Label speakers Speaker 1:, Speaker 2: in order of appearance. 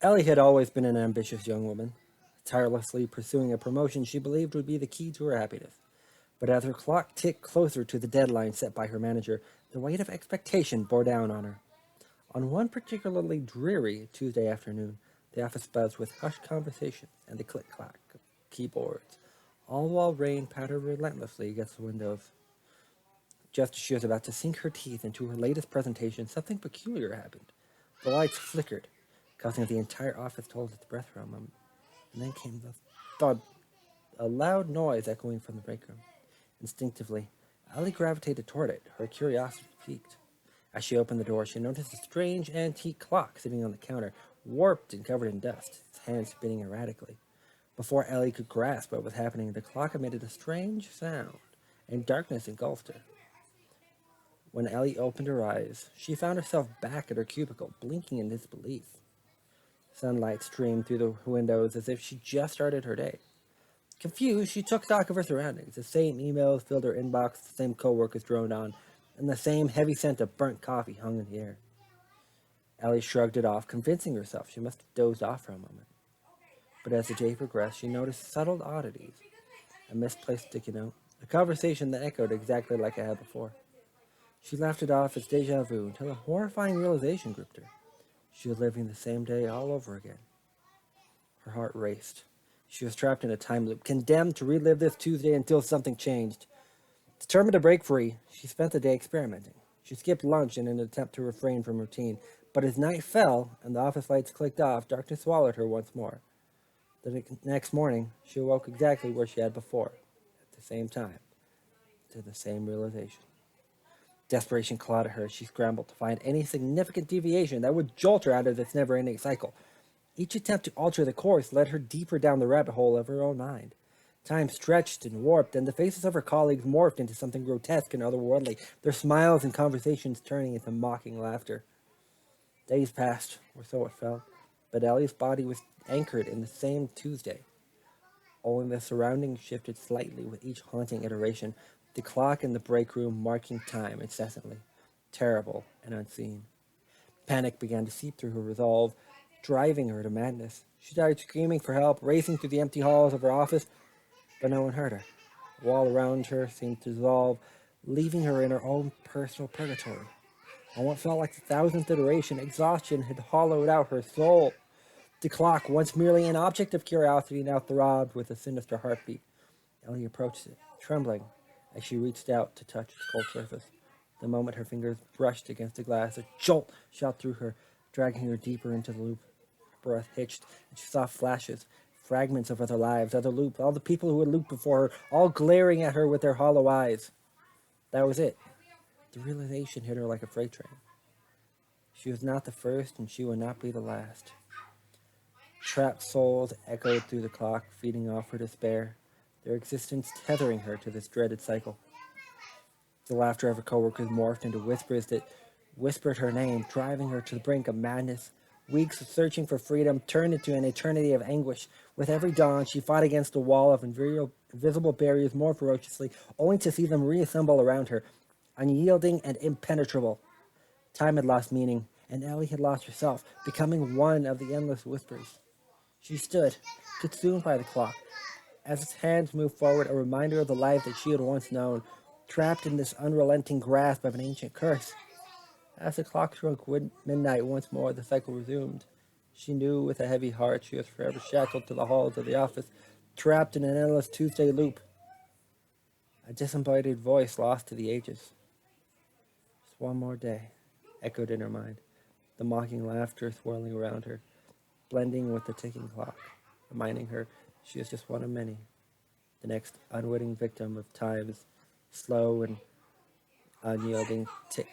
Speaker 1: Ellie had always been an ambitious young woman, tirelessly pursuing a promotion she believed would be the key to her happiness. But as her clock ticked closer to the deadline set by her manager, the weight of expectation bore down on her. On one particularly dreary Tuesday afternoon, the office buzzed with hushed conversation and the click-clack of keyboards, all while rain pattered relentlessly against the windows. Just as she was about to sink her teeth into her latest presentation, something peculiar happened. The lights flickered, causing the entire office to hold its breath for a moment. And then came the thud, a loud noise echoing from the break room. Instinctively, Ellie gravitated toward it, her curiosity piqued. As she opened the door, she noticed a strange antique clock sitting on the counter, warped and covered in dust, its hands spinning erratically. Before Ellie could grasp what was happening, the clock emitted a strange sound, and darkness engulfed her. When Ellie opened her eyes, she found herself back at her cubicle, blinking in disbelief. Sunlight streamed through the windows as if she just started her day. Confused, she took stock of her surroundings. The same emails filled her inbox, the same coworkers droned on, and the same heavy scent of burnt coffee hung in the air. Ellie shrugged it off, convincing herself she must have dozed off for a moment. But as the day progressed, she noticed subtle oddities. A misplaced sticky note, a conversation that echoed exactly like it had before. She laughed it off as deja vu until a horrifying realization gripped her. She was living the same day all over again. Her heart raced. She was trapped in a time loop, condemned to relive this Tuesday until something changed. Determined to break free, she spent the day experimenting. She skipped lunch in an attempt to refrain from routine, but as night fell and the office lights clicked off, darkness swallowed her once more. The next morning, she awoke exactly where she had before, at the same time, to the same realization. Desperation clawed at her as she scrambled to find any significant deviation that would jolt her out of this never-ending cycle. Each attempt to alter the course led her deeper down the rabbit hole of her own mind. Time stretched and warped, and the faces of her colleagues morphed into something grotesque and otherworldly, their smiles and conversations turning into mocking laughter. Days passed, or so it felt, but Ellie's body was anchored in the same Tuesday. Only the surroundings shifted slightly with each haunting iteration, the clock in the break room marking time incessantly, terrible and unseen. Panic began to seep through her resolve, driving her to madness. She started screaming for help, racing through the empty halls of her office, but no one heard her. The wall around her seemed to dissolve, leaving her in her own personal purgatory. On what felt like the thousandth iteration, exhaustion had hollowed out her soul. The clock, once merely an object of curiosity, now throbbed with a sinister heartbeat. Ellie approached it, trembling, as she reached out to touch its cold surface. The moment her fingers brushed against the glass, a jolt shot through her, dragging her deeper into the loop. Her breath hitched, and she saw flashes, fragments of other lives, other loops, all the people who had looped before her, all glaring at her with their hollow eyes. That was it. The realization hit her like a freight train. She was not the first, and she would not be the last. Trapped souls echoed through the clock, feeding off her despair, their existence tethering her to this dreaded cycle. The laughter of her coworkers morphed into whispers that whispered her name, driving her to the brink of madness. Weeks of searching for freedom turned into an eternity of anguish. With every dawn, she fought against a wall of invisible barriers more ferociously, only to see them reassemble around her, unyielding and impenetrable. Time had lost meaning, and Ellie had lost herself, becoming one of the endless whispers. She stood, consumed by the clock. As its hands moved forward, a reminder of the life that she had once known, trapped in this unrelenting grasp of an ancient curse. As the clock struck midnight once more, the cycle resumed. She knew with a heavy heart she was forever shackled to the halls of the office, trapped in an endless Tuesday loop. A disembodied voice lost to the ages. Just one more day, echoed in her mind, the mocking laughter swirling around her, blending with the ticking clock, reminding her she was just one of many, the next unwitting victim of time's slow and unyielding tick